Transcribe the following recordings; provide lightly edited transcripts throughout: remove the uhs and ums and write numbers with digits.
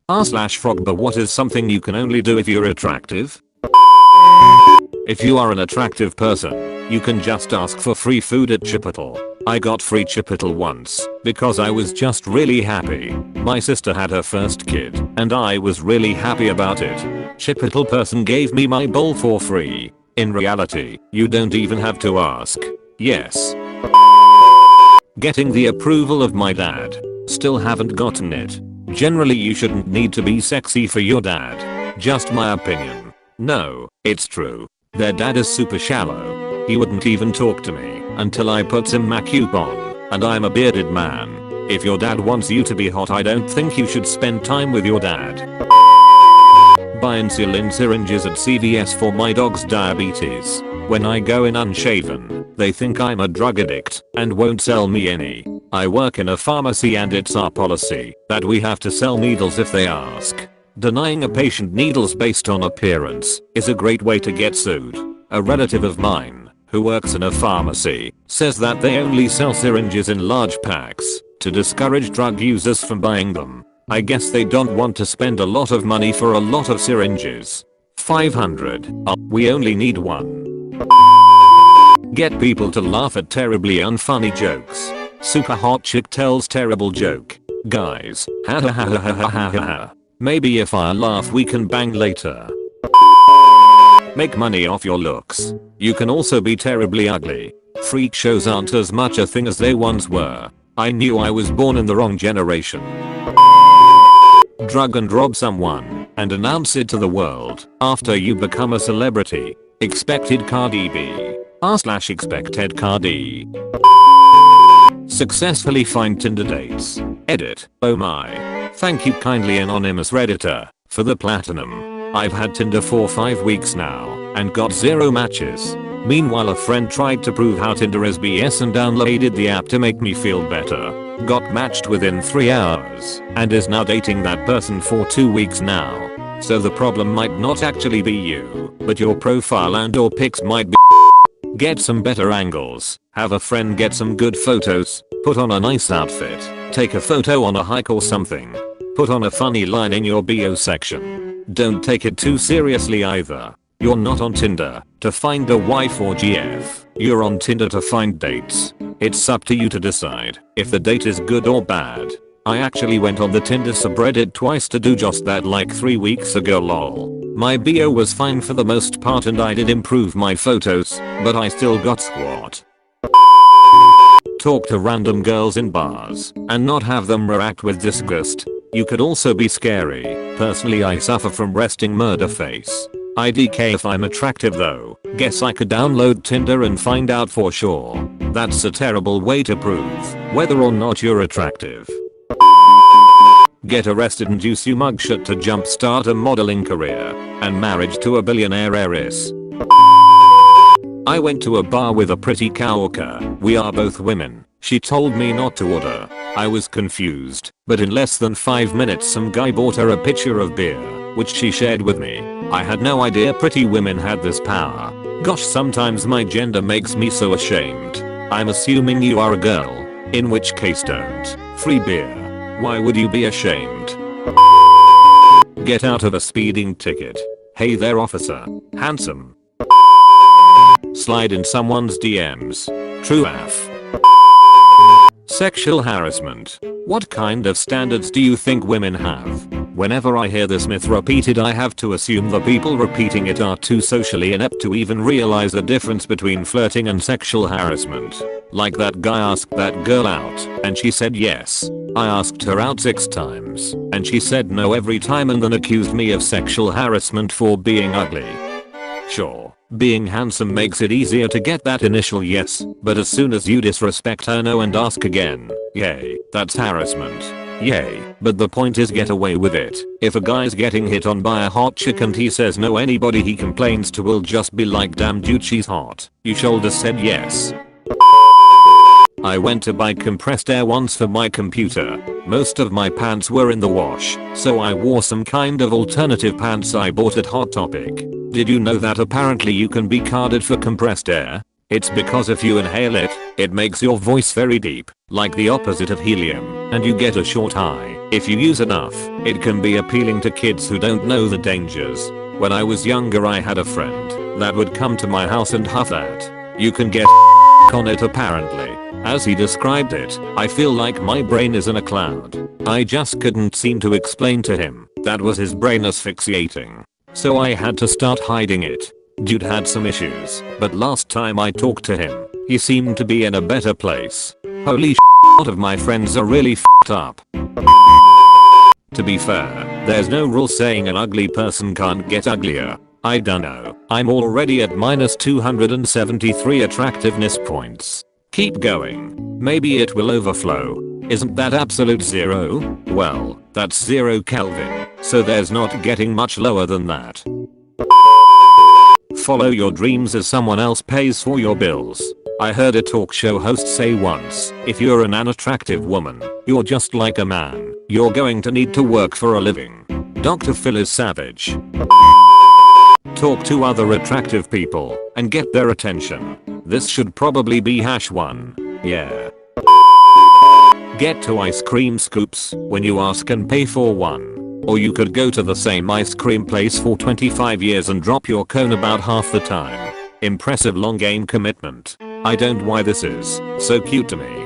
r/Frogba, what is something you can only do if you're attractive? If you are an attractive person, you can just ask for free food at Chipotle. I got free Chipotle once because I was just really happy. My sister had her first kid and I was really happy about it. Chipotle person gave me my bowl for free. In reality, you don't even have to ask. Yes. Getting the approval of my dad. Still haven't gotten it. Generally you shouldn't need to be sexy for your dad. Just my opinion. No, it's true. Their dad is super shallow. He wouldn't even talk to me until I put some makeup on, and I'm a bearded man. If your dad wants you to be hot, I don't think you should spend time with your dad. Buy insulin syringes at CVS for my dog's diabetes. When I go in unshaven, they think I'm a drug addict and won't sell me any. I work in a pharmacy and it's our policy that we have to sell needles if they ask. Denying a patient needles based on appearance is a great way to get sued. A relative of mine, who works in a pharmacy, says that they only sell syringes in large packs to discourage drug users from buying them. I guess they don't want to spend a lot of money for a lot of syringes. 500. We only need one. Get people to laugh at terribly unfunny jokes. Super hot chick tells terrible joke. Guys, ha ha ha ha ha ha ha ha. Maybe if I laugh we can bang later. Make money off your looks. You can also be terribly ugly. Freak shows aren't as much a thing as they once were. I knew I was born in the wrong generation. Drug and rob someone and announce it to the world after you become a celebrity. Expected Cardi B. r/expected Cardi. Successfully find Tinder dates. Edit. Oh my. Thank you kindly anonymous redditor for the platinum. I've had Tinder for 5 weeks now and got 0 matches. Meanwhile a friend tried to prove how Tinder is BS and downloaded the app to make me feel better. Got matched within 3 hours and is now dating that person for 2 weeks now. So the problem might not actually be you, but your profile and or pics might be. Get some better angles. Have a friend get some good photos. Put on a nice outfit. Take a photo on a hike or something. Put on a funny line in your bio section. Don't take it too seriously either. You're not on Tinder to find a wife or GF. You're on Tinder to find dates. It's up to you to decide if the date is good or bad. I actually went on the Tinder subreddit twice to do just that like 3 weeks ago lol. My bio was fine for the most part and I did improve my photos, but I still got squat. Talk to random girls in bars and not have them react with disgust. You could also be scary. Personally I suffer from resting murder face. IDK if I'm attractive though. Guess I could download Tinder and find out for sure. That's a terrible way to prove whether or not you're attractive. Get arrested and use your mugshot to jumpstart a modeling career and marriage to a billionaire heiress. I went to a bar with a pretty coworker. We are both women. She told me not to order. I was confused, but in less than 5 minutes some guy bought her a pitcher of beer, which she shared with me. I had no idea pretty women had this power. Gosh, sometimes my gender makes me so ashamed. I'm assuming you are a girl, in which case don't. Free beer. Why would you be ashamed? Get out of a speeding ticket. Hey there officer. Handsome. Slide in someone's DMs. True AF. Sexual harassment. What kind of standards do you think women have? Whenever I hear this myth repeated I have to assume the people repeating it are too socially inept to even realize the difference between flirting and sexual harassment. Like that guy asked that girl out and she said yes. I asked her out 6 times and she said no every time and then accused me of sexual harassment for being ugly. Sure, being handsome makes it easier to get that initial yes, but as soon as you disrespect her no and ask again, yay, that's harassment. Yay, but the point is get away with it. If a guy's getting hit on by a hot chick and he says no, anybody he complains to will just be like damn dude she's hot. You shoulda said yes. I went to buy compressed air once for my computer. Most of my pants were in the wash, so I wore some kind of alternative pants I bought at Hot Topic. Did you know that apparently you can be carded for compressed air? It's because if you inhale it, it makes your voice very deep, like the opposite of helium, and you get a short high. If you use enough, it can be appealing to kids who don't know the dangers. When I was younger I had a friend that would come to my house and huff that you can get on it apparently. As he described it, I feel like my brain is in a cloud. I just couldn't seem to explain to him that was his brain asphyxiating. So I had to start hiding it. Dude had some issues, but last time I talked to him, he seemed to be in a better place. Holy sh*, a lot of my friends are really f***ed up. To be fair, there's no rule saying an ugly person can't get uglier. I dunno, I'm already at minus 273 attractiveness points. Keep going. Maybe it will overflow. Isn't that absolute zero? Well, that's 0 Kelvin, so there's not getting much lower than that. Follow your dreams as someone else pays for your bills. I heard a talk show host say once, if you're an unattractive woman, you're just like a man. You're going to need to work for a living. Dr. Phil is savage. Talk to other attractive people and get their attention. This should probably be #1. Yeah. Get to ice cream scoops when you ask and pay for one. Or you could go to the same ice cream place for 25 years and drop your cone about half the time. Impressive long game commitment. I don't why this is so cute to me.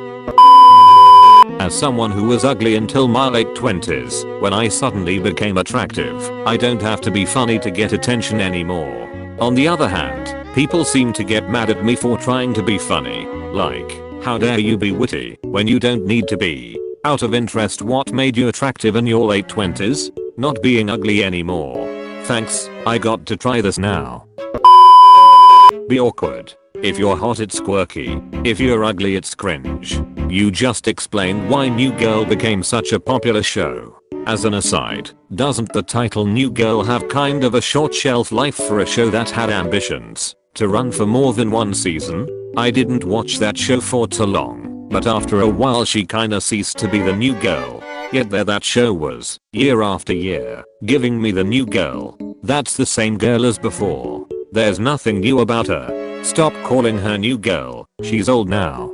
As someone who was ugly until my late 20s, when I suddenly became attractive, I don't have to be funny to get attention anymore. On the other hand, people seem to get mad at me for trying to be funny. Like, how dare you be witty when you don't need to be? Out of interest, what made you attractive in your late 20s? Not being ugly anymore. Thanks, I got to try this now. Be awkward. If you're hot it's quirky. If you're ugly it's cringe. You just explained why New Girl became such a popular show. As an aside, doesn't the title New Girl have kind of a short shelf life for a show that had ambitions to run for more than one season? I didn't watch that show for too long, but after a while she kinda ceased to be the new girl. Yet there that show was, year after year, giving me the new girl. That's the same girl as before. There's nothing new about her. Stop calling her new girl, she's old now.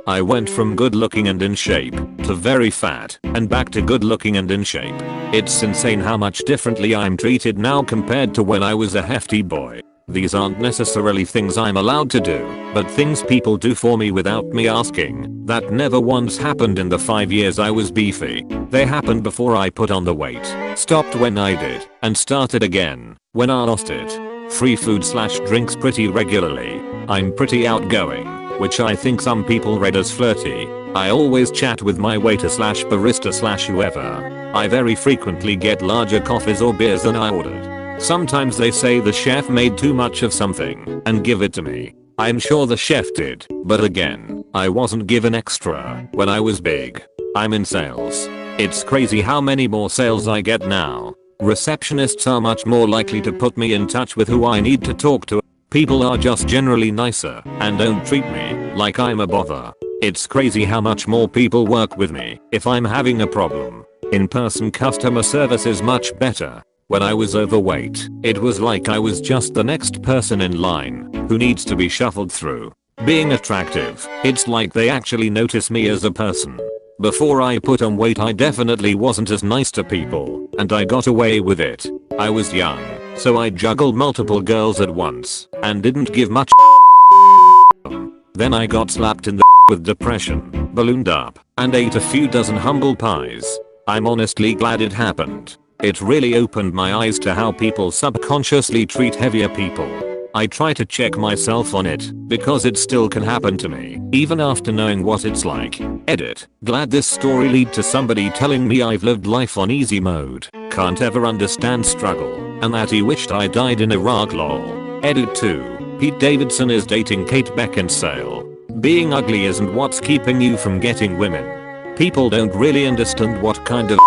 I went from good looking and in shape to very fat and back to good looking and in shape. It's insane how much differently I'm treated now compared to when I was a hefty boy. These aren't necessarily things I'm allowed to do, but things people do for me without me asking. That never once happened in the 5 years I was beefy. They happened before I put on the weight, stopped when I did, and started again when I lost it. Free food/drinks pretty regularly. I'm pretty outgoing, which I think some people read as flirty. I always chat with my waiter/barista/whoever. I very frequently get larger coffees or beers than I ordered. Sometimes they say the chef made too much of something and give it to me. I'm sure the chef did, but again, I wasn't given extra when I was big. I'm in sales. It's crazy how many more sales I get now. Receptionists are much more likely to put me in touch with who I need to talk to. People are just generally nicer and don't treat me like I'm a bother. It's crazy how much more people work with me if I'm having a problem. In-person customer service is much better. When I was overweight, it was like I was just the next person in line who needs to be shuffled through. Being attractive, it's like they actually notice me as a person. Before I put on weight I definitely wasn't as nice to people, and I got away with it. I was young, so I juggled multiple girls at once, and didn't give much. Then I got slapped in the with depression, ballooned up, and ate a few dozen humble pies. I'm honestly glad it happened. It really opened my eyes to how people subconsciously treat heavier people. I try to check myself on it, because it still can happen to me, even after knowing what it's like. Edit. Glad this story lead to somebody telling me I've lived life on easy mode, can't ever understand struggle, and that he wished I died in Iraq lol. Edit 2. Pete Davidson is dating Kate Beckinsale. Being ugly isn't what's keeping you from getting women. People don't really understand what kind of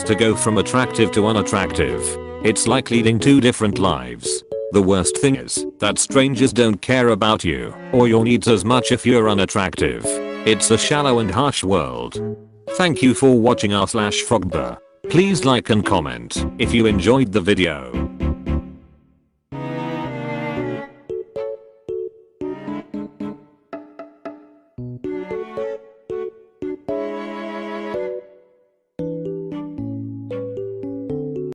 to go from attractive to unattractive. It's like leading two different lives. The worst thing is that strangers don't care about you or your needs as much if you're unattractive. It's a shallow and harsh world. Thank you for watching r/Frogba. Please like and comment if you enjoyed the video.